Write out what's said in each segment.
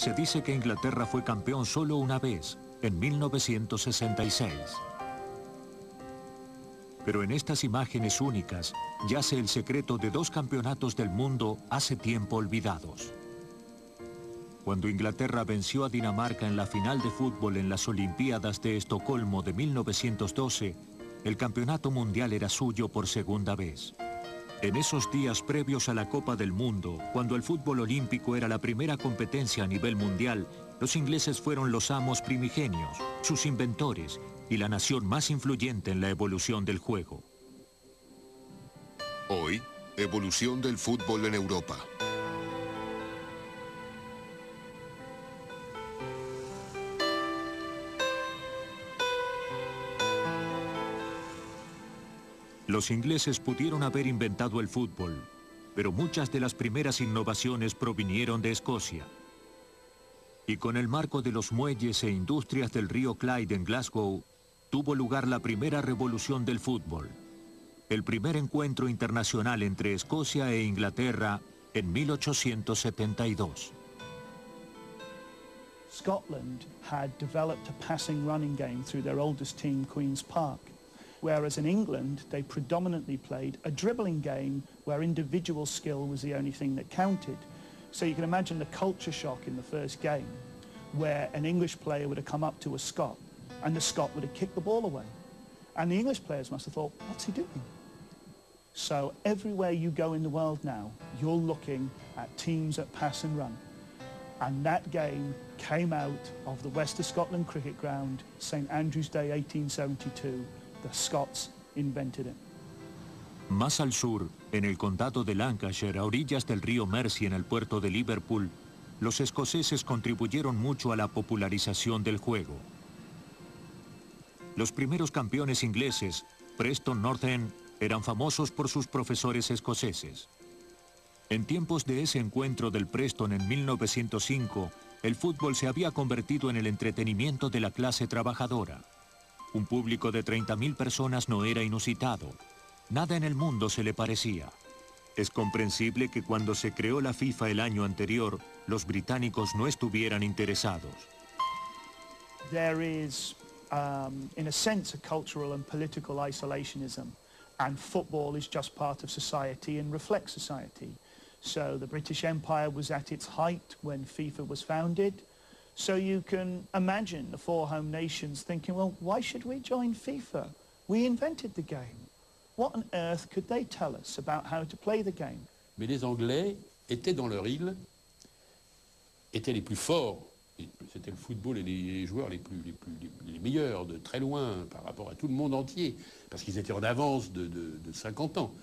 Se dice que Inglaterra fue campeón solo una vez, en 1966. Pero en estas imágenes únicas yace el secreto de dos campeonatos del mundo hace tiempo olvidados. Cuando Inglaterra venció a Dinamarca en la final de fútbol en las Olimpiadas de Estocolmo de 1912, el campeonato mundial era suyo por segunda vez. En esos días previos a la Copa del Mundo, cuando el fútbol olímpico era la primera competencia a nivel mundial, los ingleses fueron los amos primigenios, sus inventores y la nación más influyente en la evolución del juego. Hoy, evolución del fútbol en Europa. Los ingleses pudieron haber inventado el fútbol, pero muchas de las primeras innovaciones provinieron de Escocia. Y con el marco de los muelles e industrias del río Clyde en Glasgow, tuvo lugar la primera revolución del fútbol, el primer encuentro internacional entre Escocia e Inglaterra en 1872. Scotland had developed a passing running game through their oldest team, Queen's Park, whereas in England they predominantly played a dribbling game where individual skill was the only thing that counted. So you can imagine the culture shock in the first game, where an English player would have come up to a Scot, and the Scot would have kicked the ball away. And the English players must have thought, what's he doing? So everywhere you go in the world now, you're looking at teams that pass and run. And that game came out of the West of Scotland cricket ground, St Andrew's Day 1872. The Scots invented it. Más al sur, en el condado de Lancashire, a orillas del río Mersey en el puerto de Liverpool, los escoceses contribuyeron mucho a la popularización del juego. Los primeros campeones ingleses, Preston North End, eran famosos por sus profesores escoceses. En tiempos de ese encuentro del Preston en 1905, el fútbol se había convertido en el entretenimiento de la clase trabajadora. Un público de 30.000 personas no era inusitado. Nada en el mundo se le parecía. Es comprensible que cuando se creó la FIFA el año anterior, los británicos no estuvieran interesados. There is, in a sense, a cultural and political isolationism, and football is just part of society and reflects society. So the British Empire was at its height when FIFA was founded. So you can imagine the four home nations thinking, well, why should we join FIFA? We invented the game. What on earth could they tell us about how to play the game? Mais les Anglais étaient dans leur île, étaient les plus forts. C'était le football et les joueurs les meilleurs de très loin par rapport à tout le monde entier, parce qu'ils étaient en avance de 50 ans.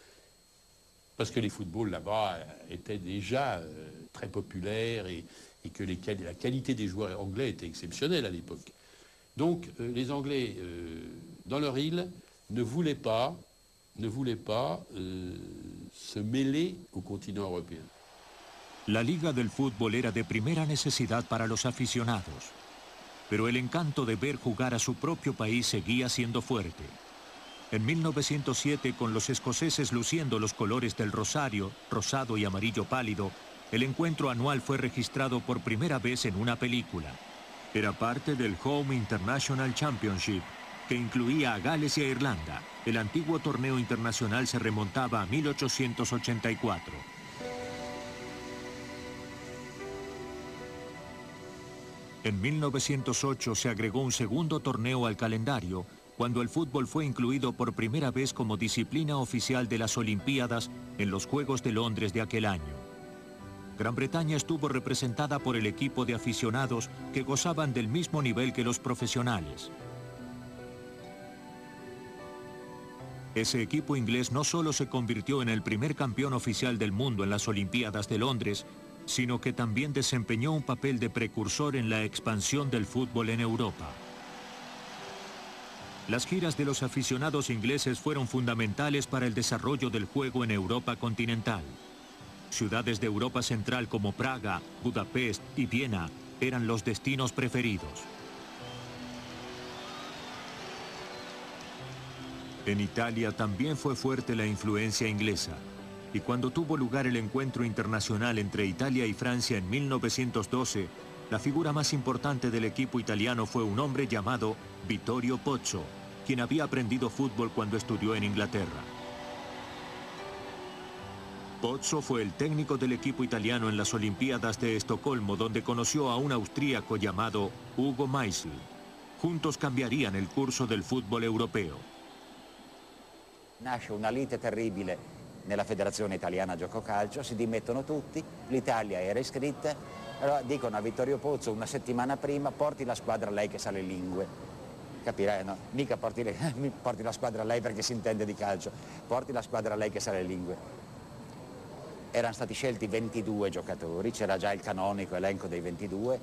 Parce que les footballs là-bas étaient déjà très populaires et que la qualité des joueurs anglais était exceptionnelle à l'époque. Donc les Anglais, dans leur île, ne voulaient pas se mêler au continent européen. La Liga del Fútbol era de primera necesidad para los aficionados, pero el encanto de ver jugar a su propio país seguía siendo fuerte. En 1907, con los escoceses luciendo los colores del rosario, rosado y amarillo pálido, el encuentro anual fue registrado por primera vez en una película. Era parte del Home International Championship, que incluía a Gales y a Irlanda. El antiguo torneo internacional se remontaba a 1884. En 1908 se agregó un segundo torneo al calendario, cuando el fútbol fue incluido por primera vez como disciplina oficial de las Olimpiadas en los Juegos de Londres de aquel año. Gran Bretaña estuvo representada por el equipo de aficionados que gozaban del mismo nivel que los profesionales. Ese equipo inglés no solo se convirtió en el primer campeón oficial del mundo en las Olimpiadas de Londres, sino que también desempeñó un papel de precursor en la expansión del fútbol en Europa. Las giras de los aficionados ingleses fueron fundamentales para el desarrollo del juego en Europa continental. Ciudades de Europa Central como Praga, Budapest y Viena eran los destinos preferidos. En Italia también fue fuerte la influencia inglesa, y cuando tuvo lugar el encuentro internacional entre Italia y Francia en 1912, La figura más importante del equipo italiano fue un hombre llamado Vittorio Pozzo, quien había aprendido fútbol cuando estudió en Inglaterra. Pozzo fue el técnico del equipo italiano en las Olimpiadas de Estocolmo, donde conoció a un austríaco llamado Hugo Meisl. Juntos cambiarían el curso del fútbol europeo. Nasce una lite terribile nella Federazione Italiana Gioco Calcio, si dimettono tutti, l'Italia era iscritta, allora dicono a Vittorio Pozzo una settimana prima: porti la squadra a lei che sa le lingue. Capirai, no? Mica porti la squadra a lei perché si intende di calcio, porti la squadra a lei che sa le lingue. Erano stati scelti 22 giocatori, c'era già il canonico elenco dei 22,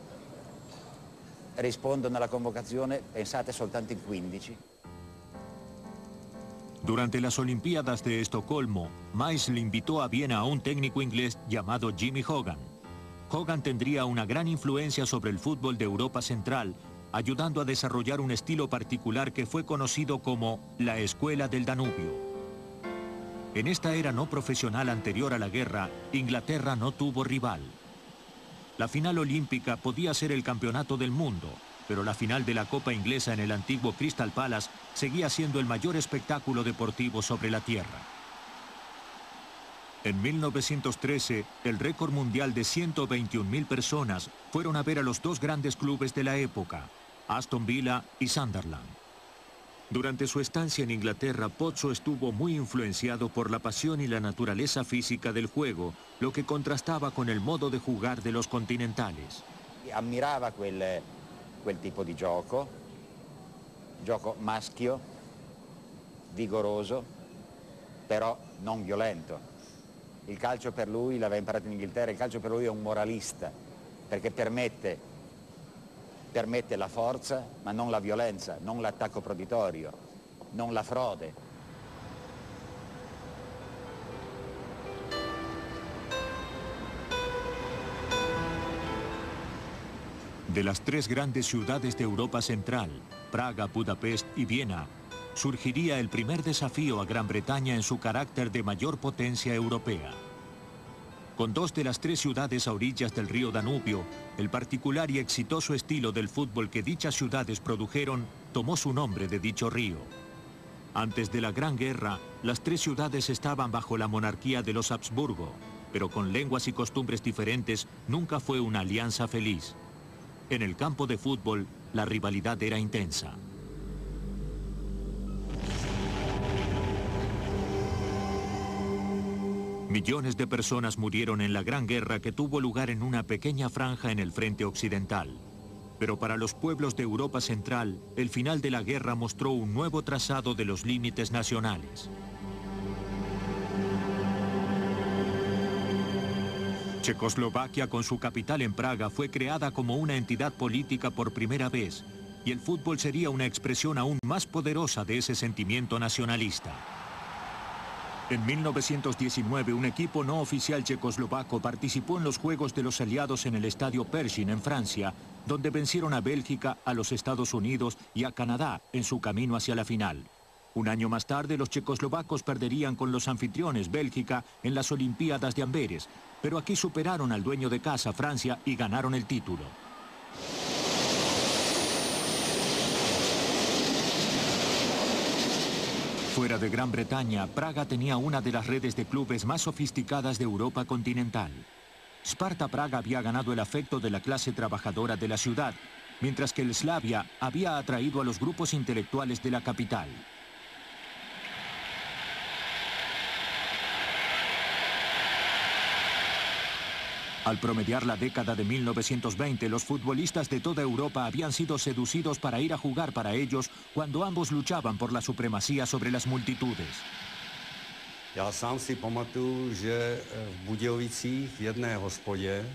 rispondono alla convocazione, pensate, soltanto in 15. Durante las Olimpiadas de Estocolmo, Meisl invitó a Viena a un técnico inglés llamado Jimmy Hogan. Hogan tendría una gran influencia sobre el fútbol de Europa Central, ayudando a desarrollar un estilo particular que fue conocido como la Escuela del Danubio. En esta era no profesional anterior a la guerra, Inglaterra no tuvo rival. La final olímpica podía ser el campeonato del mundo, pero la final de la Copa Inglesa en el antiguo Crystal Palace seguía siendo el mayor espectáculo deportivo sobre la tierra. En 1913, el récord mundial de 121.000 personas fueron a ver a los dos grandes clubes de la época, Aston Villa y Sunderland. Durante su estancia en Inglaterra, Pozzo estuvo muy influenciado por la pasión y la naturaleza física del juego, lo que contrastaba con el modo de jugar de los continentales. Ammirava quel tipo di gioco maschio, vigoroso, però non violento. Il calcio per lui, l'aveva imparato in Inghilterra, il calcio per lui è un moralista, perché permette la forza, ma non la violenza, non l'attacco proditorio, non la frode. De las tres grandes ciudades de Europa Central, Praga, Budapest y Viena, surgiría el primer desafío a Gran Bretaña en su carácter de mayor potencia europea. Con dos de las tres ciudades a orillas del río Danubio, el particular y exitoso estilo del fútbol que dichas ciudades produjeron tomó su nombre de dicho río. Antes de la Gran Guerra, las tres ciudades estaban bajo la monarquía de los Habsburgo, pero con lenguas y costumbres diferentes nunca fue una alianza feliz. En el campo de fútbol, la rivalidad era intensa. Millones de personas murieron en la Gran Guerra que tuvo lugar en una pequeña franja en el frente occidental. Pero para los pueblos de Europa Central, el final de la guerra mostró un nuevo trazado de los límites nacionales. Checoslovaquia, con su capital en Praga, fue creada como una entidad política por primera vez, y el fútbol sería una expresión aún más poderosa de ese sentimiento nacionalista. En 1919, un equipo no oficial checoslovaco participó en los Juegos de los Aliados en el estadio Pershing, en Francia, donde vencieron a Bélgica, a los Estados Unidos y a Canadá en su camino hacia la final. Un año más tarde, los checoslovacos perderían con los anfitriones, Bélgica, en las Olimpiadas de Amberes, pero aquí superaron al dueño de casa, Francia, y ganaron el título. Fuera de Gran Bretaña, Praga tenía una de las redes de clubes más sofisticadas de Europa continental. Sparta Praga había ganado el afecto de la clase trabajadora de la ciudad, mientras que el Slavia había atraído a los grupos intelectuales de la capital. Al promediar la década de 1920, los futbolistas de toda Europa habían sido seducidos para ir a jugar para ellos cuando ambos luchaban por la supremacía sobre las multitudes. Já sám si pamatuju, že v Budějovicích v jedné hospodě,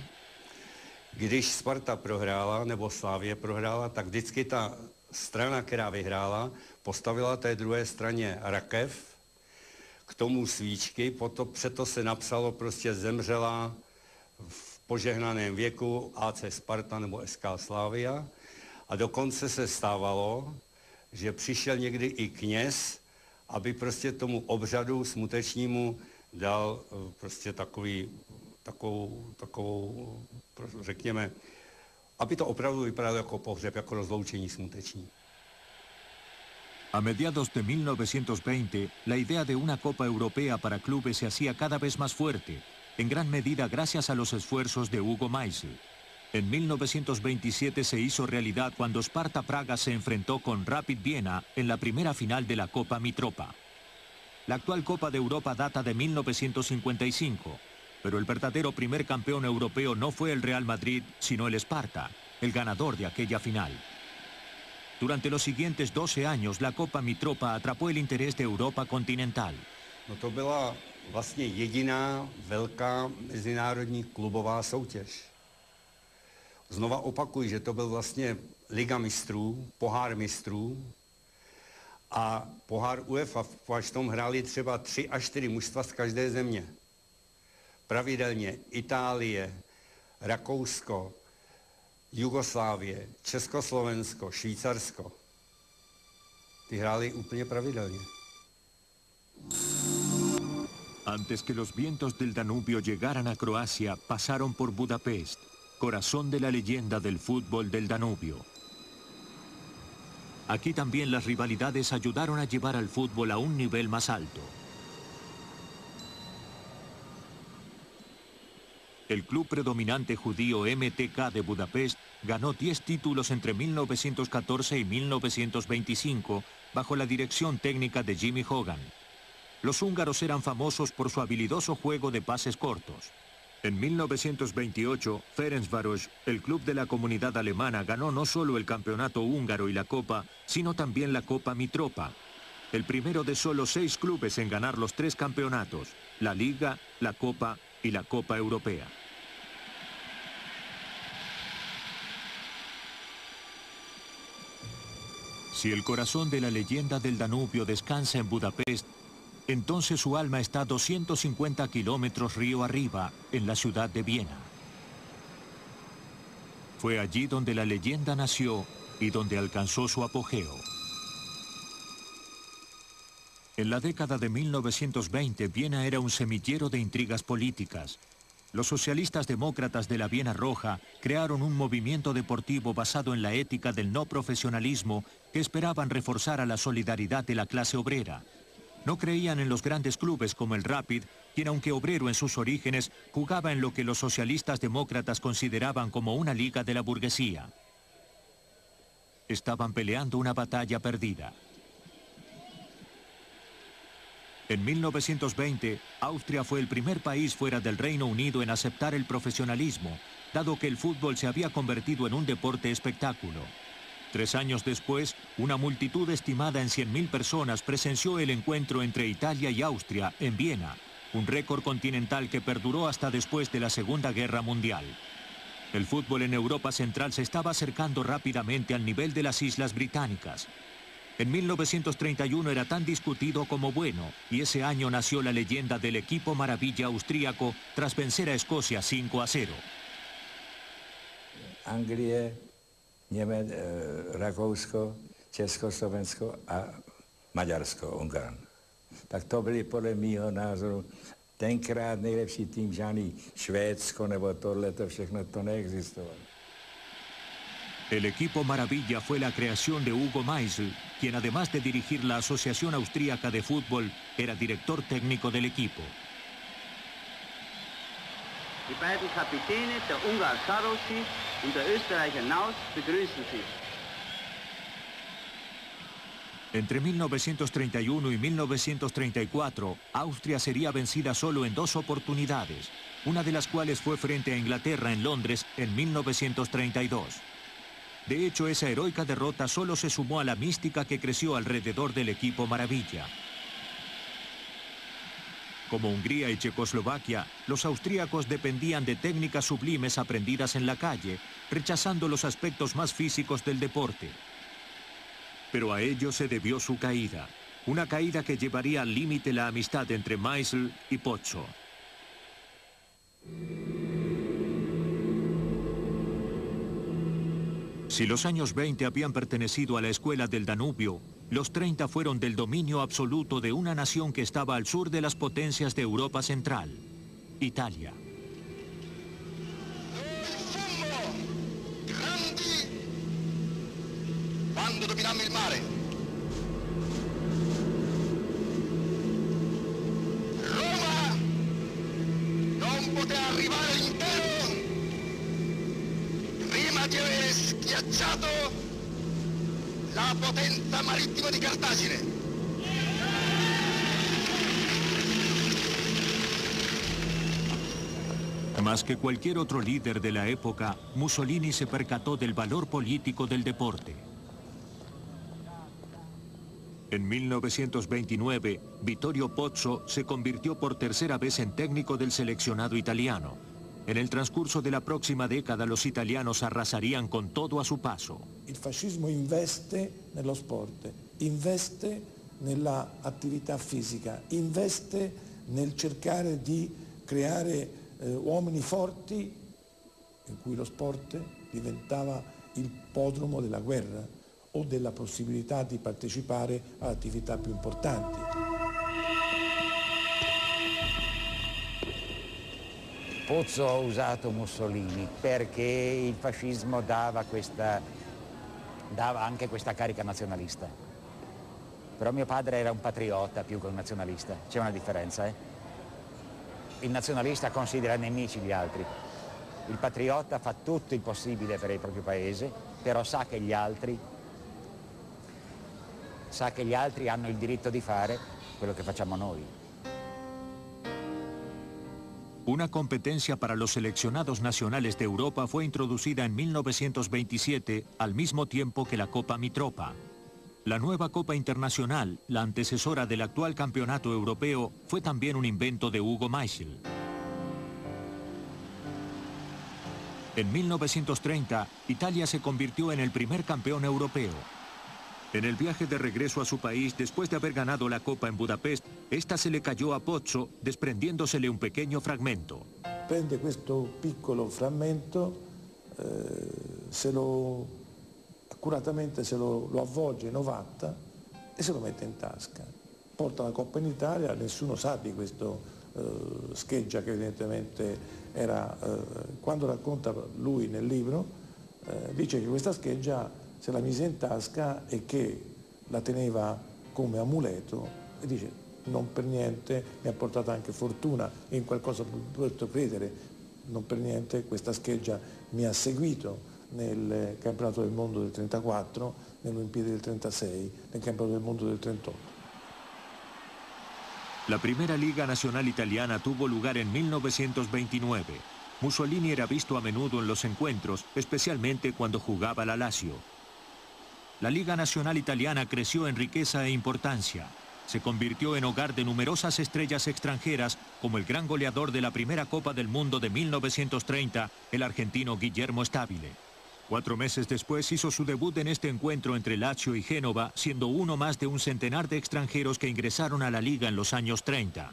když Sparta prohrála nebo Slavie prohrála, tak vždycky ta strana, která vyhrála, postavila té druhé straně rakev, k tomu svíčky, přeto se napsalo prostě zemřela v požehnaném věku AC Sparta nebo SK Slavia, a dokonce se stávalo, že přišel někdy i kněz, aby prostě tomu obřadu smutečnímu dal prostě takovou, řekněme, aby to opravdu vypadalo jako pohřeb, jako rozloučení smuteční. A mediados de 1920, la idea de una Copa Europea para clubes se hacía cada vez más fuerte, en gran medida gracias a los esfuerzos de Hugo Meisel. En 1927 se hizo realidad cuando Sparta Praga se enfrentó con Rapid Viena en la primera final de la Copa Mitropa. La actual Copa de Europa data de 1955, pero el verdadero primer campeón europeo no fue el Real Madrid, sino el Sparta, el ganador de aquella final. Durante los siguientes 12 años, la Copa Mitropa atrapó el interés de Europa continental. No to byla vlastně jediná velká mezinárodní klubová soutěž. Znova opakuji, že to byl vlastně Liga mistrů, pohár mistrů a pohár UEFA, v tom hráli třeba 3 až 4 mužstva z každé země. Pravidelně Itálie, Rakousko, Jugoslávie, Československo, Švýcarsko. Ty hráli úplně pravidelně. Antes que los vientos del Danubio llegaran a Croacia, pasaron por Budapest, corazón de la leyenda del fútbol del Danubio. Aquí también las rivalidades ayudaron a llevar al fútbol a un nivel más alto. El club predominante judío MTK de Budapest ganó 10 títulos entre 1914 y 1925 bajo la dirección técnica de Jimmy Hogan. Los húngaros eran famosos por su habilidoso juego de pases cortos. En 1928, Ferencváros, el club de la comunidad alemana, ganó no solo el campeonato húngaro y la Copa, sino también la Copa Mitropa. El primero de solo 6 clubes en ganar los 3 campeonatos, la Liga, la Copa y la Copa Europea. Si el corazón de la leyenda del Danubio descansa en Budapest, entonces su alma está 250 kilómetros río arriba, en la ciudad de Viena. Fue allí donde la leyenda nació y donde alcanzó su apogeo. En la década de 1920, Viena era un semillero de intrigas políticas. Los socialistas demócratas de la Viena Roja crearon un movimiento deportivo basado en la ética del no profesionalismo que esperaban reforzar a la solidaridad de la clase obrera. No creían en los grandes clubes como el Rapid, quien aunque obrero en sus orígenes, jugaba en lo que los socialistas demócratas consideraban como una liga de la burguesía. Estaban peleando una batalla perdida. En 1920, Austria fue el primer país fuera del Reino Unido en aceptar el profesionalismo, dado que el fútbol se había convertido en un deporte espectáculo. 3 años después, una multitud estimada en 100.000 personas presenció el encuentro entre Italia y Austria en Viena, un récord continental que perduró hasta después de la Segunda Guerra Mundial. El fútbol en Europa Central se estaba acercando rápidamente al nivel de las Islas Británicas. En 1931 era tan discutido como bueno, y ese año nació la leyenda del equipo maravilla austríaco tras vencer a Escocia 5-0. Anglie, Rakousko, Československo a Maďarsko, Ungarn. Tak to byly podle mýho názoru tenkrát nejlepší tým, žádný Švédsko nebo tohle, to všechno to neexistovalo. El equipo maravilla fue la creación de Hugo Meisel, quien además de dirigir la Asociación Austríaca de Fútbol, era director técnico del equipo. Die beiden Kapitäne, der Ungar Sarosi und der Österreicher Naus, begrüßen Sie. Entre 1931 y 1934, Austria sería vencida solo en 2 oportunidades, una de las cuales fue frente a Inglaterra en Londres en 1932. De hecho, esa heroica derrota solo se sumó a la mística que creció alrededor del equipo maravilla. Como Hungría y Checoslovaquia, los austríacos dependían de técnicas sublimes aprendidas en la calle, rechazando los aspectos más físicos del deporte. Pero a ello se debió su caída, una caída que llevaría al límite la amistad entre Meisel y Pozzo. Si los años 20 habían pertenecido a la escuela del Danubio, los 30 fueron del dominio absoluto de una nación que estaba al sur de las potencias de Europa Central, Italia. Grande quando dominammo il mare. Roma non poteva arrivare all'impero prima di aver schiacciato la potenza marittima di Cartagine. Más que cualquier otro líder de la época, Mussolini se percató del valor político del deporte. En 1929, Vittorio Pozzo se convirtió por tercera vez en técnico del seleccionado italiano. En el transcurso de la próxima década, los italianos arrasarían con todo a su paso. Il fascismo investe nello sport, investe nella attività fisica, investe nel cercare di creare uomini forti in cui lo sport diventava il podromo della guerra o della possibilità di partecipare a attività più importanti. Pozzo ha usato Mussolini perché il fascismo dava anche questa carica nazionalista. Però mio padre era un patriota più che un nazionalista, c'è una differenza, eh? Il nazionalista considera nemici gli altri, il patriota fa tutto il possibile per il proprio paese, però sa che gli altri hanno il diritto di fare quello che facciamo noi. Una competencia para los seleccionados nacionales de Europa fue introducida en 1927, al mismo tiempo que la Copa Mitropa. La nueva Copa Internacional, la antecesora del actual campeonato europeo, fue también un invento de Hugo Meichel. En 1930, Italia se convirtió en el primer campeón europeo. En el viaje de regreso a su país, después de haber ganado la Copa en Budapest, esta se le cayó a Pozzo, desprendiéndosele un pequeño fragmento. Prende questo piccolo frammento, accuratamente lo avvolge in ovatta e se lo mette in tasca. Porta la Coppa in Italia, nessuno sa di questo scheggia che evidentemente era, quando racconta lui nel libro, dice che questa scheggia se la mise in tasca e che la teneva come amuleto e dice non per niente mi ha portato anche fortuna e in qualcosa posso credere, non per niente questa scheggia mi ha seguito nel campionato del mondo del 34, nelle Olimpiadi del 36, nel campionato del mondo del 38. La primera Liga Nacional Italiana tuvo lugar en 1929. Mussolini era visto a menudo en los encuentros, especialmente cuando jugaba la Lazio. La Liga Nacional Italiana creció en riqueza e importancia. Se convirtió en hogar de numerosas estrellas extranjeras, como el gran goleador de la primera Copa del Mundo de 1930, el argentino Guillermo Stabile. 4 meses después hizo su debut en este encuentro entre Lazio y Génova, siendo uno más de un centenar de extranjeros que ingresaron a la liga en los años 30.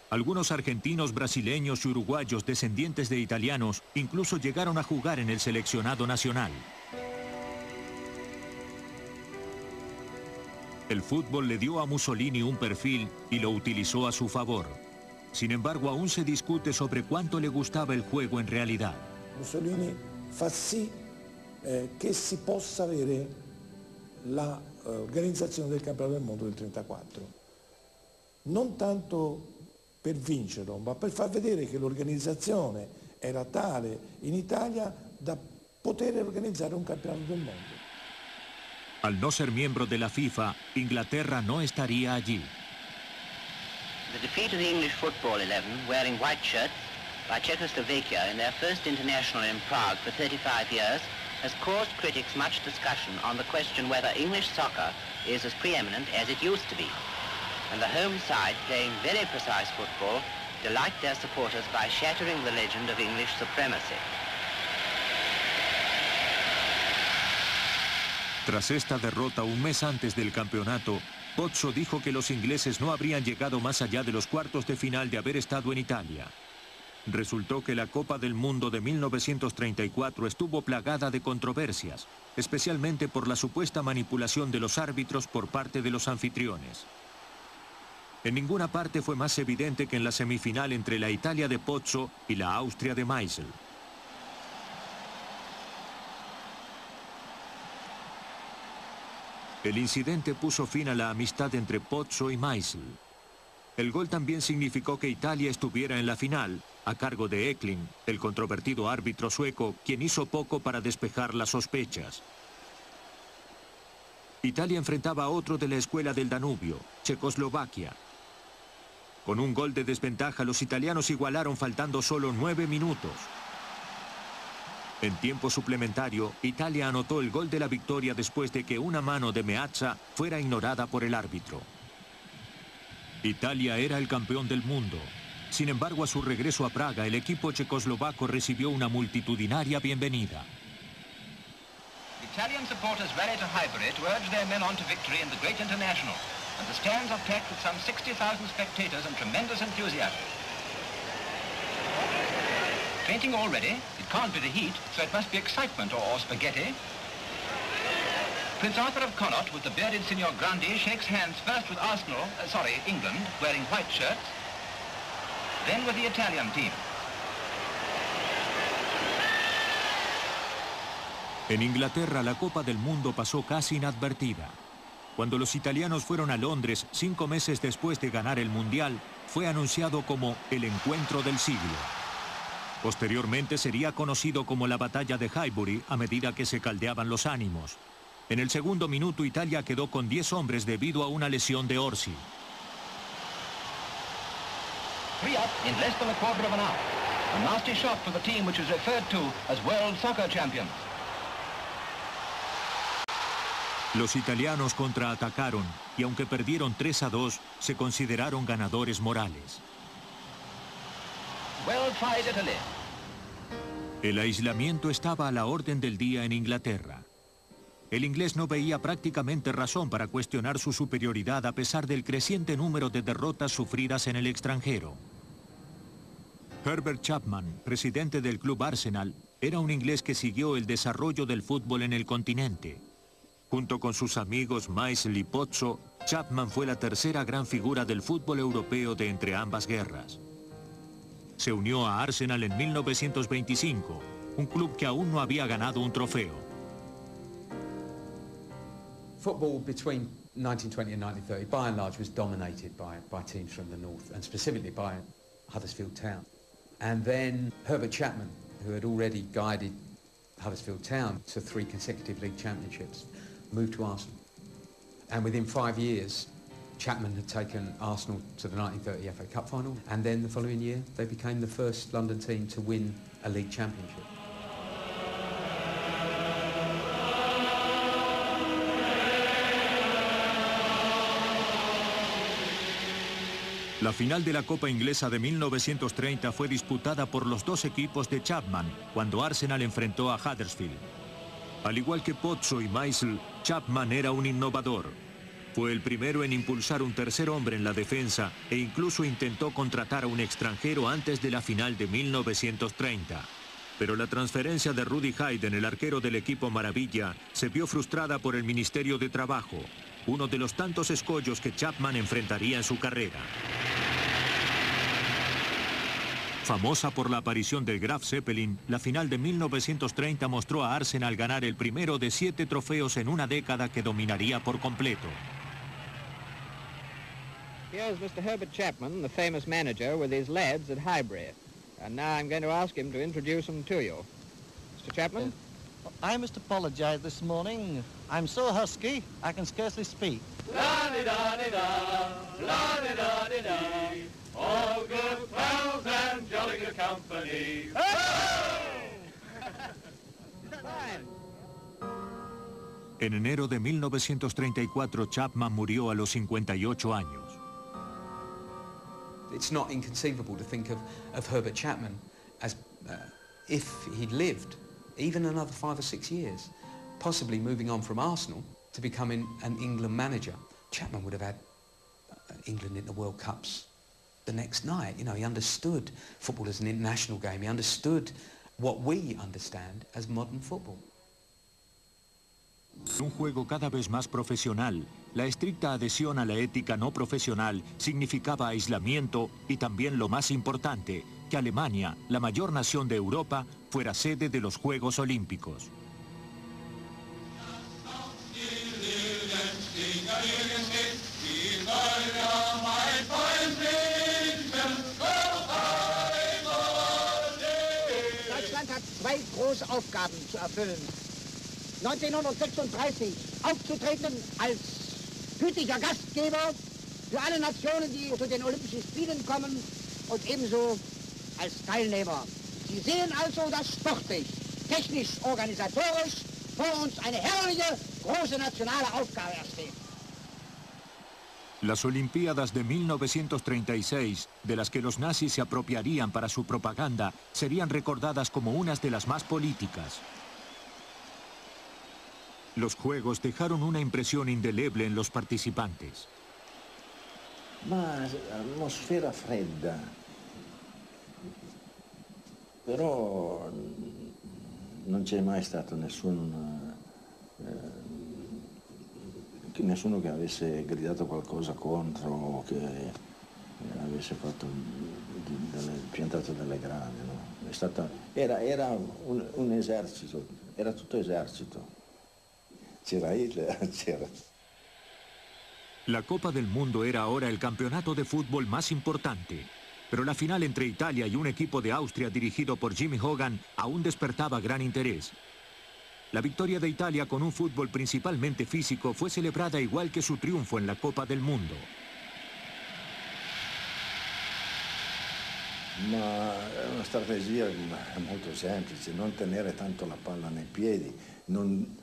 Algunos argentinos, brasileños y uruguayos descendientes de italianos incluso llegaron a jugar en el seleccionado nacional. El fútbol le dio a Mussolini un perfil y lo utilizó a su favor. Sin embargo, aún se discute sobre cuánto le gustaba el juego en realidad. Mussolini fa sì che si possa avere l'organizzazione del campionato del mondo del 34. Non tanto per vincerlo, ma per far vedere che l'organizzazione era tale in Italia da poter organizzare un campionato del mondo. Al no ser miembro de la FIFA, Inglaterra no estaría allí. The defeat of the English football 11, wearing white shirts, by Czechoslovakia in their first international in Prague for 35 years, has caused critics much discussion on the question whether English soccer is as preeminent as it used to be. And the home side, playing very precise football, delight their supporters by shattering the legend of English supremacy. Tras esta derrota un mes antes del campeonato, Pozzo dijo que los ingleses no habrían llegado más allá de los cuartos de final de haber estado en Italia. Resultó que la Copa del Mundo de 1934 estuvo plagada de controversias, especialmente por la supuesta manipulación de los árbitros por parte de los anfitriones. En ninguna parte fue más evidente que en la semifinal entre la Italia de Pozzo y la Austria de Meichel. El incidente puso fin a la amistad entre Pozzo y Meisel. El gol también significó que Italia estuviera en la final, a cargo de Eklund, el controvertido árbitro sueco, quien hizo poco para despejar las sospechas. Italia enfrentaba a otro de la escuela del Danubio, Checoslovaquia. Con un gol de desventaja, los italianos igualaron faltando solo 9 minutos. En tiempo suplementario, Italia anotó el gol de la victoria después de que una mano de Meazza fuera ignorada por el árbitro. Italia era el campeón del mundo. Sin embargo, a su regreso a Praga, el equipo checoslovaco recibió una multitudinaria bienvenida. Italian supporters rally to Highbury to urge their men on to victory in the great international, and the stands are packed with some 60,000 spectators and tremendous enthusiasm. Fainting already? It can't be the heat, so it must be excitement or spaghetti. Prince Arthur of Connaught with the bearded Signor Grandi shakes hands first with England, wearing white shirts, then with the Italian team. En Inglaterra, la Copa del Mundo pasó casi inadvertida. Cuando los italianos fueron a Londres 5 meses después de ganar el Mundial, fue anunciado como el encuentro del siglo. Posteriormente sería conocido como la Batalla de Highbury a medida que se caldeaban los ánimos. En el segundo minuto, Italia quedó con 10 hombres debido a una lesión de Orsi. 3 up in less than a quarter of an hour. A nasty shock for the team which is referred to as World Soccer Champions. Los italianos contraatacaron y aunque perdieron 3-2, se consideraron ganadores morales. Well tried, Italy. El aislamiento estaba a la orden del día en Inglaterra. El inglés no veía prácticamente razón para cuestionar su superioridad a pesar del creciente número de derrotas sufridas en el extranjero. Herbert Chapman, presidente del club Arsenal, era un inglés que siguió el desarrollo del fútbol en el continente. Junto con sus amigos Meisel y Pozzo, Chapman fue la tercera gran figura del fútbol europeo de entre ambas guerras. Se unió a Arsenal en 1925, un club que aún no había ganado un trofeo. Football between 1920 and 1930, by and large, was dominated by teams from the north, and specifically by Huddersfield Town. And then Herbert Chapman, who had already guided Huddersfield Town to 3 consecutive league championships, moved to Arsenal. And within 5 years, Chapman had taken Arsenal to the 1930 FA Cup final, and then the following year, they became the first London team to win a league championship. La final de la Copa Inglesa de 1930 fue disputada por los 2 equipos de Chapman, cuando Arsenal enfrentó a Huddersfield. Al igual que Pozzo y Meisel, Chapman era un innovador. Fue el primero en impulsar un tercer hombre en la defensa e incluso intentó contratar a un extranjero antes de la final de 1930. Pero la transferencia de Rudy Hayden, el arquero del equipo Maravilla, se vio frustrada por el Ministerio de Trabajo, uno de los tantos escollos que Chapman enfrentaría en su carrera. Famosa por la aparición del Graf Zeppelin, la final de 1930 mostró a Arsenal ganar el primero de 7 trofeos en una década que dominaría por completo. Here's Mr. Herbert Chapman, the famous manager, with his lads at Highbury. And now I'm going to ask him to introduce them to you. Mr. Chapman? I must apologize this morning. I'm so husky, I can scarcely speak. La-di-da-di-da, la-di-da-di-da, all good pals and jolly good company. En enero de 1934, Chapman murió a los 58 años. It's not inconceivable to think of Herbert Chapman as, if he'd lived even another 5 or 6 years, possibly moving on from Arsenal to becoming an England manager. Chapman would have had England in the World Cups the next night. You know, he understood football as an international game. He understood what we understand as modern football. Un juego cada vez más profesional, la estricta adhesión a la ética no profesional significaba aislamiento y también lo más importante, que Alemania, la mayor nación de Europa, fuera sede de los Juegos Olímpicos. große Aufgaben zu erfüllen. 1936 aufzutreten als gütiger Gastgeber für alle Nationen, die zu den Olympischen Spielen kommen und ebenso als Teilnehmer. Sie sehen also, dass sportlich, technisch, organisatorisch vor uns eine herrliche, große nationale Aufgabe ersteht. Las Olimpiadas de 1936, de las que los nazis se apropiarían para su propaganda, serían recordadas como unas de las más políticas. Los Juegos dejaron una impresión indeleble en los participantes. Ma atmosfera fredda, però non c'è mai stato nessuno che avesse gridato qualcosa contro o che avesse fatto piantato delle grane, no? Era un esercito, era tutto esercito. C'era Hitler, c'era. La Copa del Mundo era ahora el campeonato de fútbol más importante, pero la final entre Italia y un equipo de Austria dirigido por Jimmy Hogan aún despertaba gran interés. La victoria de Italia con un fútbol principalmente físico fue celebrada igual que su triunfo en la Copa del Mundo. Ma è una strategia molto semplice, non tenere tanto la palla nei piedi, non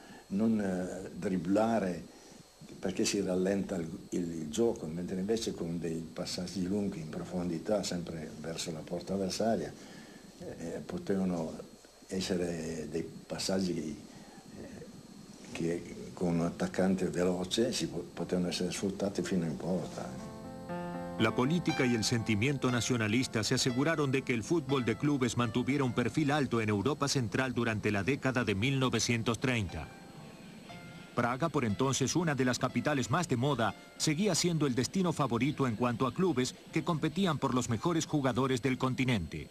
dribblare perché si rallenta il gioco, mentre invece con dei passaggi lunghi in profondità, sempre verso la porta avversaria, potevano essere dei passaggi che con un attaccante veloce potevano essere sfruttati fino in porta. La política y el sentimiento nacionalista se aseguraron de que el fútbol de clubes mantuviera un perfil alto en Europa Central durante la década de 1930. Praga, por entonces una de las capitales más de moda, seguía siendo el destino favorito en cuanto a clubes que competían por los mejores jugadores del continente.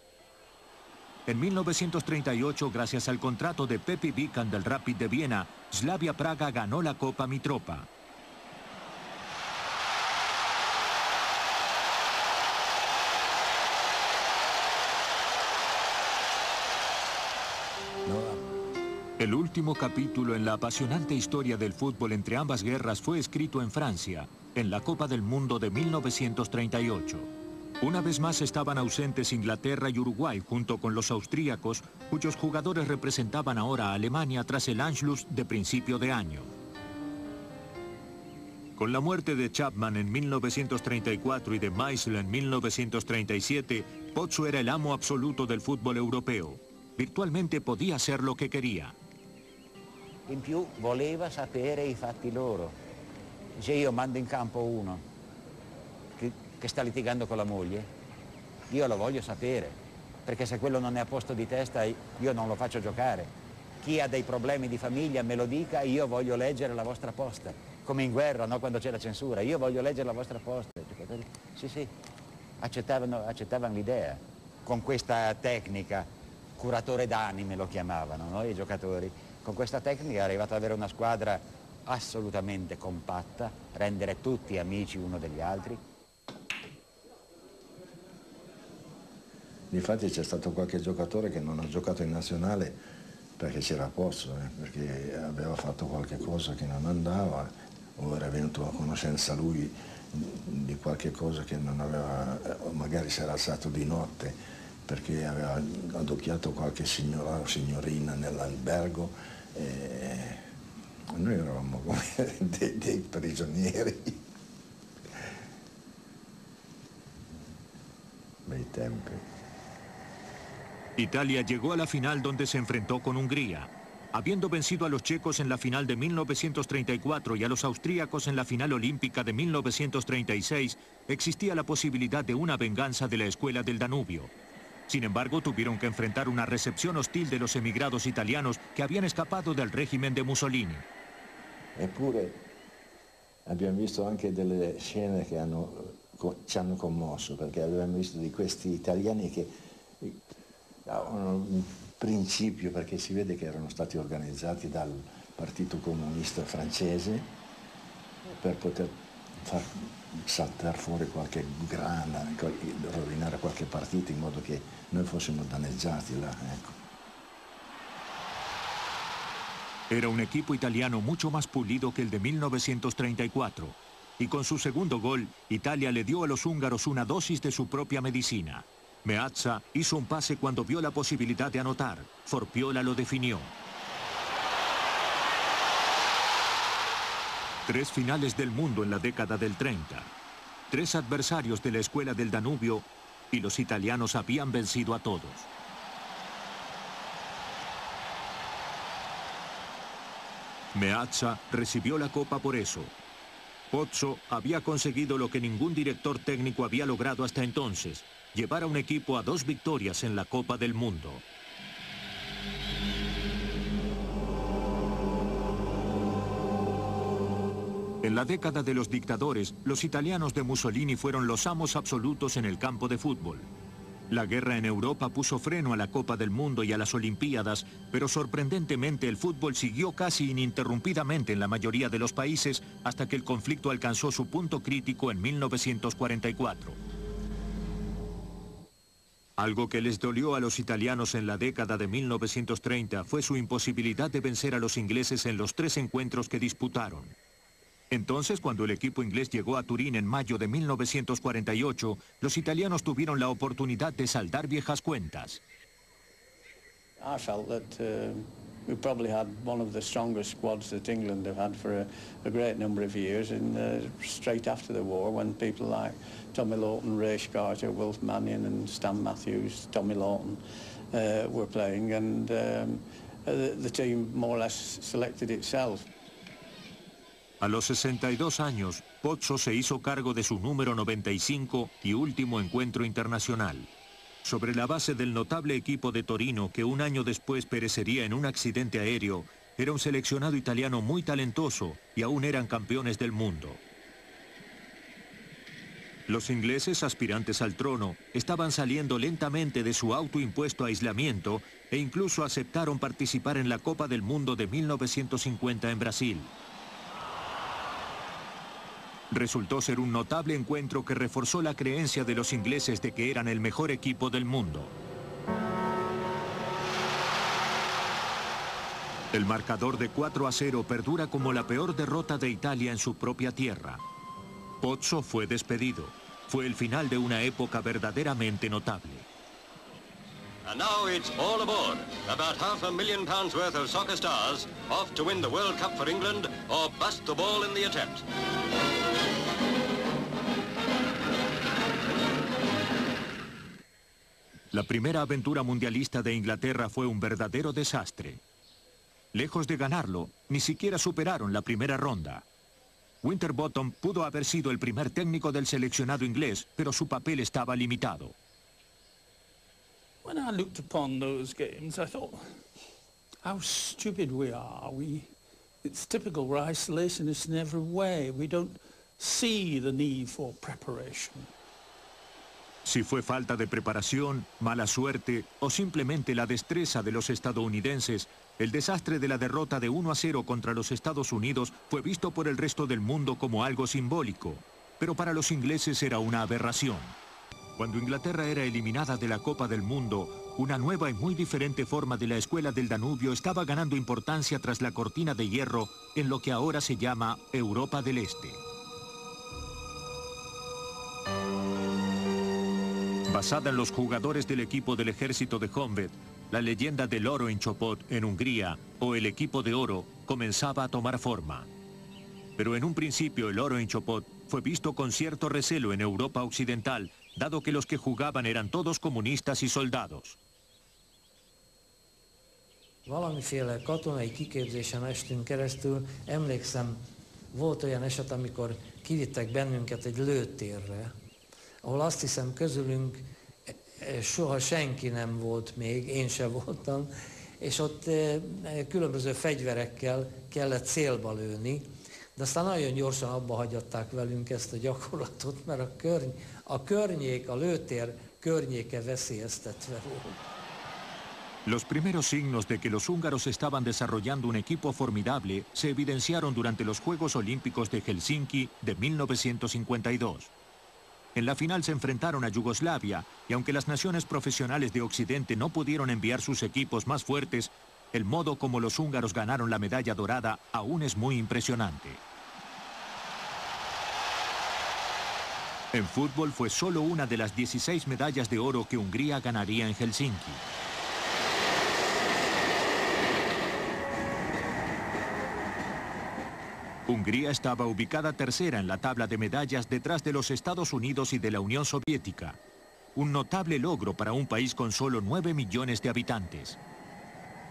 En 1938, gracias al contrato de Pepi Vican del Rapid de Viena, Slavia Praga ganó la Copa Mitropa. El último capítulo en la apasionante historia del fútbol entre ambas guerras fue escrito en Francia, en la Copa del Mundo de 1938. Una vez más estaban ausentes Inglaterra y Uruguay junto con los austríacos, cuyos jugadores representaban ahora a Alemania tras el Anschluss de principio de año. Con la muerte de Chapman en 1934 y de Meisel en 1937, Pozzo era el amo absoluto del fútbol europeo. Virtualmente podía hacer lo que quería. In più voleva sapere i fatti loro. Dice, io mando in campo uno che sta litigando con la moglie, io lo voglio sapere, perché se quello non è a posto di testa io non lo faccio giocare. Chi ha dei problemi di famiglia me lo dica, io voglio leggere la vostra posta. Come in guerra, no? Quando c'è la censura, io voglio leggere la vostra posta. Sì, accettavano l'idea. Con questa tecnica, curatore d'anime lo chiamavano, no? I giocatori. Con questa tecnica è arrivato ad avere una squadra assolutamente compatta, rendere tutti amici uno degli altri. Infatti c'è stato qualche giocatore che non ha giocato in nazionale perché c'era Pozzo, perché aveva fatto qualche cosa che non andava o era venuto a conoscenza lui di qualche cosa che non aveva, magari si era alzato di notte perché aveva adocchiato qualche signora o signorina nell'albergo e noi eravamo come dei prigionieri. Bei tempi. Italia llegó a la final donde se enfrentó con Hungría. Habiendo vencido a los checos en la final de 1934 y a los austríacos en la final olímpica de 1936, existía la posibilidad de una venganza de la escuela del Danubio. Sin embargo, tuvieron que enfrentar una recepción hostil de los emigrados italianos que habían escapado del régimen de Mussolini. Eppure abbiamo visto anche delle scene che ci hanno commosso, perché abbiamo visto di questi italiani che avevano un principio, perché si vede che erano stati organizzati dal Partito Comunista francese per poter far saltare fuori qualche grana, rovinare qualche partita in modo che noi fossimo danneggiati là, ecco. Era un equipo italiano mucho más pulido que el de 1934. Y con su segundo gol, Italia le dio a los húngaros una dosis de su propia medicina. Meazza hizo un pase cuando vio la posibilidad de anotar. Forpiola lo definió. 3 finales del mundo en la década del 30. 3 adversarios de la escuela del Danubio y los italianos habían vencido a todos. Meazza recibió la copa por eso. Pozzo había conseguido lo que ningún director técnico había logrado hasta entonces, llevar a un equipo a 2 victorias en la Copa del Mundo. En la década de los dictadores, los italianos de Mussolini fueron los amos absolutos en el campo de fútbol. La guerra en Europa puso freno a la Copa del Mundo y a las Olimpiadas, pero sorprendentemente el fútbol siguió casi ininterrumpidamente en la mayoría de los países hasta que el conflicto alcanzó su punto crítico en 1944. Algo que les dolió a los italianos en la década de 1930 fue su imposibilidad de vencer a los ingleses en los 3 encuentros que disputaron. Entonces, cuando el equipo inglés llegó a Turín en mayo de 1948, los italianos tuvieron la oportunidad de saldar viejas cuentas. I felt that we probably had one of the strongest squads that England have had for a great number of years, straight after the war, when people like Tommy Lawton, Ray Scarter, Wilf Mannion and Stan Matthews, Tommy Lawton were playing, and the team more or less selected itself. A los 62 años, Pozzo se hizo cargo de su número 95 y último encuentro internacional. Sobre la base del notable equipo de Torino, que un año después perecería en un accidente aéreo, era un seleccionado italiano muy talentoso y aún eran campeones del mundo. Los ingleses, aspirantes al trono, estaban saliendo lentamente de su autoimpuesto aislamiento e incluso aceptaron participar en la Copa del Mundo de 1950 en Brasil. Resultó ser un notable encuentro que reforzó la creencia de los ingleses de que eran el mejor equipo del mundo. El marcador de 4-0 perdura como la peor derrota de Italia en su propia tierra. Pozzo fue despedido. Fue el final de una época verdaderamente notable. And now it's all aboard. About £500,000 worth of soccer stars off to win the World Cup for England or bust the ball in the attempt. La primera aventura mundialista de Inglaterra fue un verdadero desastre. Lejos de ganarlo, ni siquiera superaron la primera ronda. Winterbottom pudo haber sido el primer técnico del seleccionado inglés, pero su papel estaba limitado. When I looked upon those games, I thought, how stupid we are. It's typical, we're isolationists in every way. We don't see the need for preparation. Si fue falta de preparación, mala suerte o simplemente la destreza de los estadounidenses, el desastre de la derrota de 1-0 contra los Estados Unidos fue visto por el resto del mundo como algo simbólico, pero para los ingleses era una aberración. Cuando Inglaterra era eliminada de la Copa del Mundo, una nueva y muy diferente forma de la escuela del Danubio estaba ganando importancia tras la cortina de hierro en lo que ahora se llama Europa del Este. Basada en los jugadores del equipo del ejército de Honvéd, la leyenda del oro en Chopot, en Hungría, o el equipo de oro, comenzaba a tomar forma. Pero en un principio el oro en Chopot fue visto con cierto recelo en Europa Occidental, dado que los que jugaban eran todos comunistas y soldados. Valamiféle katonai kiképzésen estünk keresztül. Emlékszem, volt olyan eset, amikor kivittek bennünket egy lőtérre, ahol azt hiszem közülünk soha senki nem volt még, én se voltam, és ott különböző fegyverekkel kellett célba lőni, de aztán nagyon gyorsan abba hagyatták velünk ezt a gyakorlatot, mert a környék, a lőtér környéke veszélyeztetve volt. Los primeros signos de que los húngaros estaban desarrollando un equipo formidable se evidenciaron durante los Juegos Olímpicos de Helsinki de 1952. En la final se enfrentaron a Yugoslavia y aunque las naciones profesionales de Occidente no pudieron enviar sus equipos más fuertes, el modo como los húngaros ganaron la medalla dorada aún es muy impresionante. En fútbol fue solo una de las 16 medallas de oro que Hungría ganaría en Helsinki. Hungría estaba ubicada tercera en la tabla de medallas detrás de los Estados Unidos y de la Unión Soviética. Un notable logro para un país con solo 9 millones de habitantes.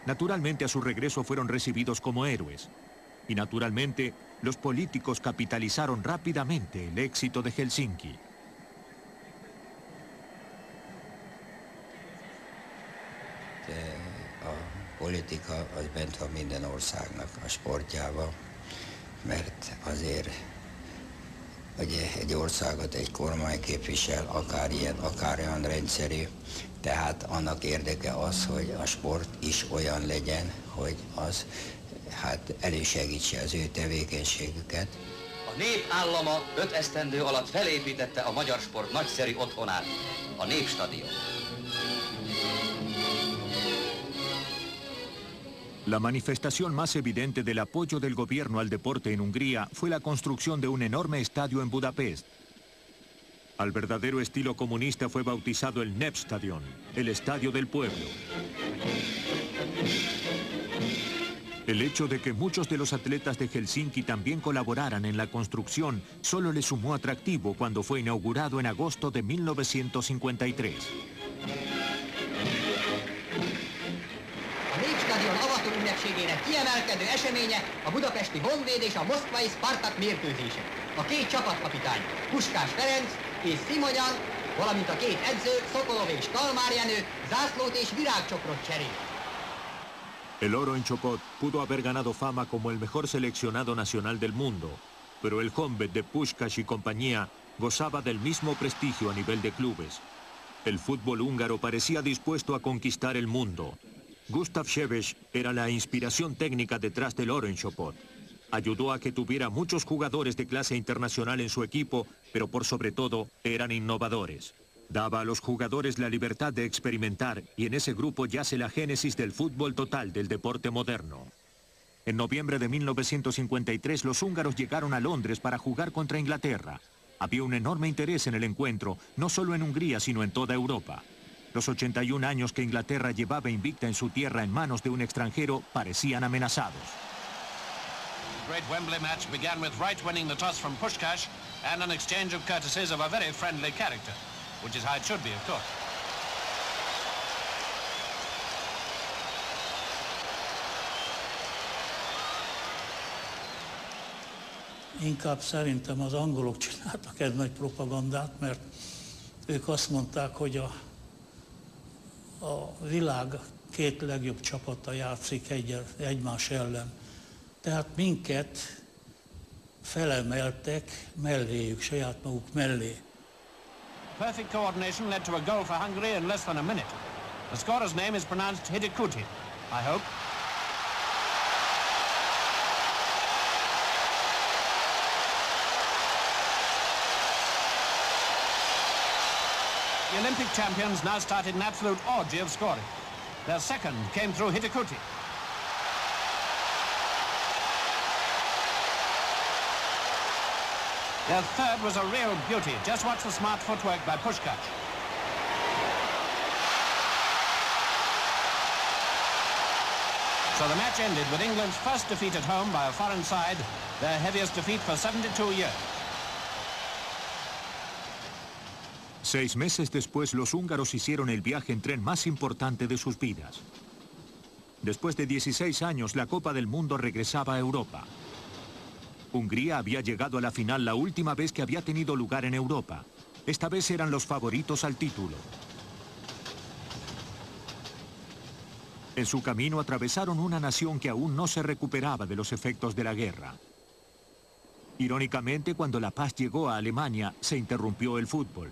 Naturalmente, a su regreso fueron recibidos como héroes. Y naturalmente, los políticos capitalizaron rápidamente el éxito de Helsinki. A politika az bent van minden országnak a sportjába, mert azért ugye egy országot egy kormány képvisel, akár ilyen, akár olyan rendszerű, tehát annak érdeke az, hogy a sport is olyan legyen, hogy az hát elősegítse az ő tevékenységüket. A nép állama 5 esztendő alatt felépítette a magyar sport nagyszerű otthonát, a Népstadion. La manifestación más evidente del apoyo del gobierno al deporte en Hungría fue la construcción de un enorme estadio en Budapest. Al verdadero estilo comunista fue bautizado el Népstadion, el estadio del pueblo. El hecho de que muchos de los atletas de Helsinki también colaboraran en la construcción solo le sumó atractivo cuando fue inaugurado en agosto de 1953. A Népstadion avató ünnepségének kiemelkedő eseménye a budapesti Honvéd és a moszkvai Spartak mérkőzése. A két csapatkapitány, Puskás Ferenc és Szimonyan, valamint a két edző, Szokolov és Kalmár Jenő zászlót és virágcsokrot cserél. El oro en Chopot pudo haber ganado fama como el mejor seleccionado nacional del mundo, pero el Honvéd de Puskás y compañía gozaba del mismo prestigio a nivel de clubes. El fútbol húngaro parecía dispuesto a conquistar el mundo. Gustav Sebeś era la inspiración técnica detrás del oro en Chopot. Ayudó a que tuviera muchos jugadores de clase internacional en su equipo, pero por sobre todo eran innovadores. Daba a los jugadores la libertad de experimentar y en ese grupo yace la génesis del fútbol total del deporte moderno. En noviembre de 1953 los húngaros llegaron a Londres para jugar contra Inglaterra. Había un enorme interés en el encuentro, no solo en Hungría sino en toda Europa. Los 81 años que Inglaterra llevaba invicta en su tierra en manos de un extranjero parecían amenazados. The great Wembley match began with Wright winning the toss from Puskás and an exchange of courtesies of a very friendly character, which is how it should be, of course. Inkább szerintem az angolok csináltak egy nagy propagandát, mert ők azt mondták, hogy a világ két legjobb csapata játszik egymás ellen. Tehát minket felemeltek melléjük, saját maguk mellé. Perfect coordination led to a goal for Hungary in less than a minute. The scorer's name is pronounced Hidikuti, I hope. The Olympic champions now started an absolute orgy of scoring. Their second came through Hidikuti. Their third was a real beauty. Just watch the smart footwork by Puskás. So the match ended with England's first defeat at home by a foreign side, their heaviest defeat for 72 years. 6 meses después, los húngaros hicieron el viaje en tren más importante de sus vidas. Después de 16 años, la Copa del Mundo regresaba a Europa. Hungría había llegado a la final la última vez que había tenido lugar en Europa. Esta vez eran los favoritos al título. En su camino atravesaron una nación que aún no se recuperaba de los efectos de la guerra. Irónicamente, cuando la paz llegó a Alemania, se interrumpió el fútbol.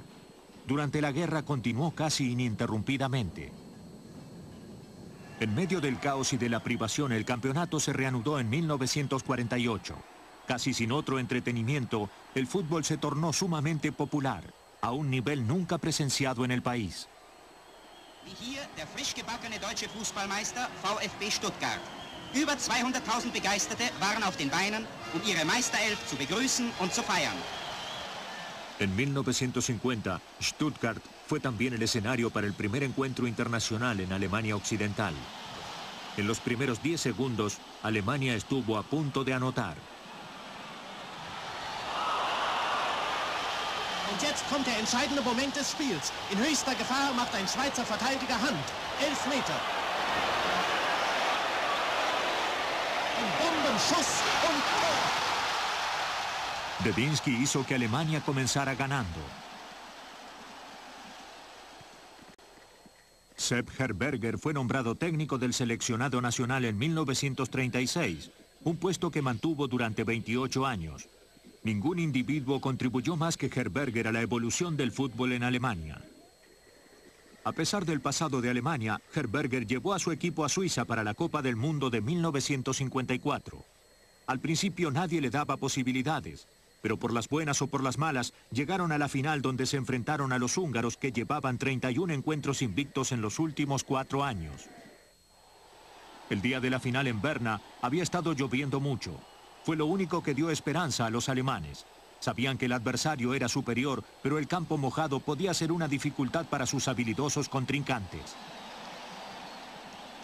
Durante la guerra continuó casi ininterrumpidamente. En medio del caos y de la privación, el campeonato se reanudó en 1948. Casi sin otro entretenimiento, el fútbol se tornó sumamente popular, a un nivel nunca presenciado en el país. Wie hier der frisch gebackene deutsche Fußballmeister VfB Stuttgart. Über 200.000 Begeisterte waren auf den Beinen, um ihre Meisterelf zu begrüßen und zu feiern. En 1950, Stuttgart fue también el escenario para el primer encuentro internacional en Alemania Occidental. En los primeros 10 segundos, Alemania estuvo a punto de anotar. Und jetzt kommt der entscheidende Moment des Spiels. In höchster Gefahr macht ein Schweizer Verteidiger Hand. 11 Meter. Ein Bombenschuss und Tor. Dedinsky hizo que Alemania comenzara ganando. Sepp Herberger fue nombrado técnico del seleccionado nacional en 1936, un puesto que mantuvo durante 28 años. Ningún individuo contribuyó más que Herberger a la evolución del fútbol en Alemania. A pesar del pasado de Alemania, Herberger llevó a su equipo a Suiza para la Copa del Mundo de 1954. Al principio nadie le daba posibilidades, pero por las buenas o por las malas, llegaron a la final donde se enfrentaron a los húngaros que llevaban 31 encuentros invictos en los últimos 4 años. El día de la final en Berna había estado lloviendo mucho. Fue lo único que dio esperanza a los alemanes. Sabían que el adversario era superior, pero el campo mojado podía ser una dificultad para sus habilidosos contrincantes.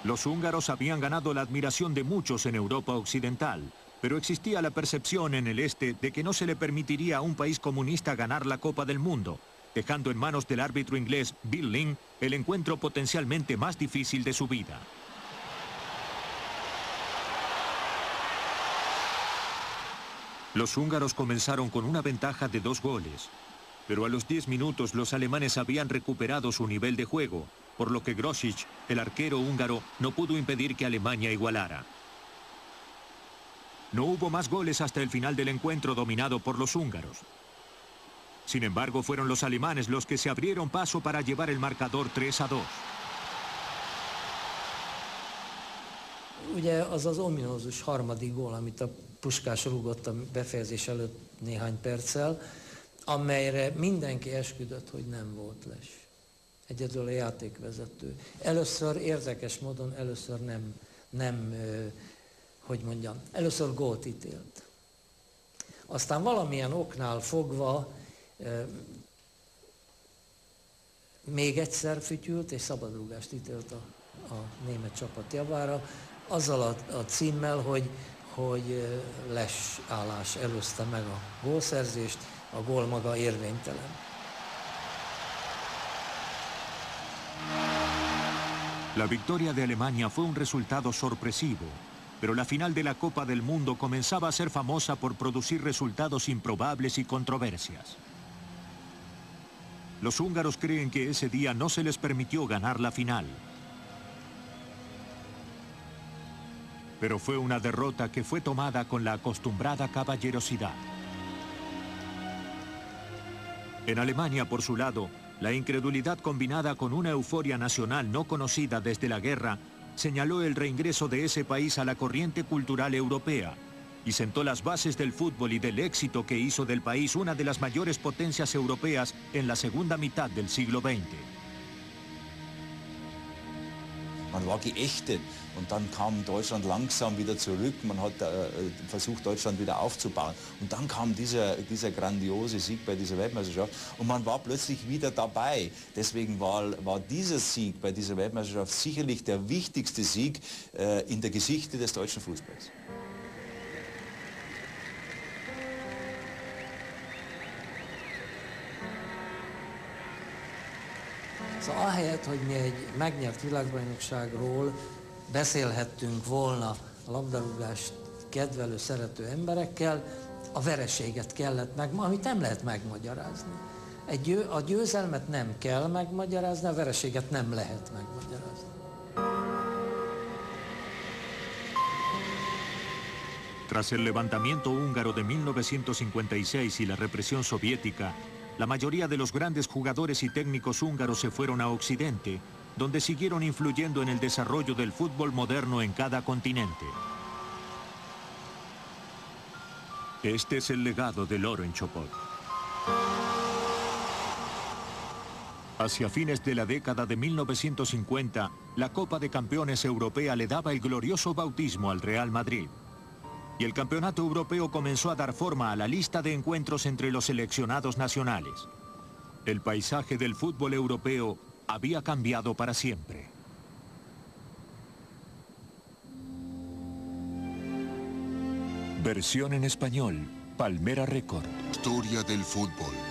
Los húngaros habían ganado la admiración de muchos en Europa Occidental, pero existía la percepción en el este de que no se le permitiría a un país comunista ganar la Copa del Mundo, dejando en manos del árbitro inglés Bill Ling el encuentro potencialmente más difícil de su vida. Los húngaros comenzaron con una ventaja de 2 goles, pero a los 10 minutos los alemanes habían recuperado su nivel de juego, por lo que Grosic, el arquero húngaro, no pudo impedir que Alemania igualara. No hubo más goles hasta el final del encuentro dominado por los húngaros. Sin embargo, fueron los alemanes los que se abrieron paso para llevar el marcador 3-2. Ugye az az ominózus harmadik gól, amit a Puskás rúgott a befejezés előtt néhány perccel, amelyre mindenki esküdött, hogy nem volt les. Egyedül a játékvezető. Először érdekes módon, először gólt ítélt. Aztán valamilyen oknál fogva még egyszer fütyült, és szabadrúgást ítélt a német csapat javára, azzal a címmel, hogy lesállás előzte meg a gólszerzést, a gól maga érvénytelen. La victoria de Alemania fue un resultado sorpresivo, pero la final de la Copa del Mundo comenzaba a ser famosa por producir resultados improbables y controversias. Los húngaros creen que ese día no se les permitió ganar la final. Pero fue una derrota que fue tomada con la acostumbrada caballerosidad. En Alemania, por su lado, la incredulidad combinada con una euforia nacional no conocida desde la guerra señaló el reingreso de ese país a la corriente cultural europea y sentó las bases del fútbol y del éxito que hizo del país una de las mayores potencias europeas en la segunda mitad del siglo XX. Man war geächtet und dann kam Deutschland langsam wieder zurück. Man hat versucht, Deutschland wieder aufzubauen. Und dann kam dieser grandiose Sieg bei dieser Weltmeisterschaft und man war plötzlich wieder dabei. Deswegen war dieser Sieg bei dieser Weltmeisterschaft sicherlich der wichtigste Sieg in der Geschichte des deutschen Fußballs. Szóval ahelyett, hogy mi egy megnyert világbajnokságról beszélhettünk volna a labdarúgást kedvelő, szerető emberekkel, a vereséget kellett amit nem lehet megmagyarázni. A győzelmet nem kell megmagyarázni, a vereséget nem lehet megmagyarázni. Tras el levantamiento húngaro de 1956 y la represión soviética, la mayoría de los grandes jugadores y técnicos húngaros se fueron a Occidente, donde siguieron influyendo en el desarrollo del fútbol moderno en cada continente. Este es el legado de Loren Chopot. Hacia fines de la década de 1950, la Copa de Campeones Europea le daba el glorioso bautismo al Real Madrid. Y el Campeonato Europeo comenzó a dar forma a la lista de encuentros entre los seleccionados nacionales. El paisaje del fútbol europeo había cambiado para siempre. Versión en español, Palmera Record. Historia del fútbol.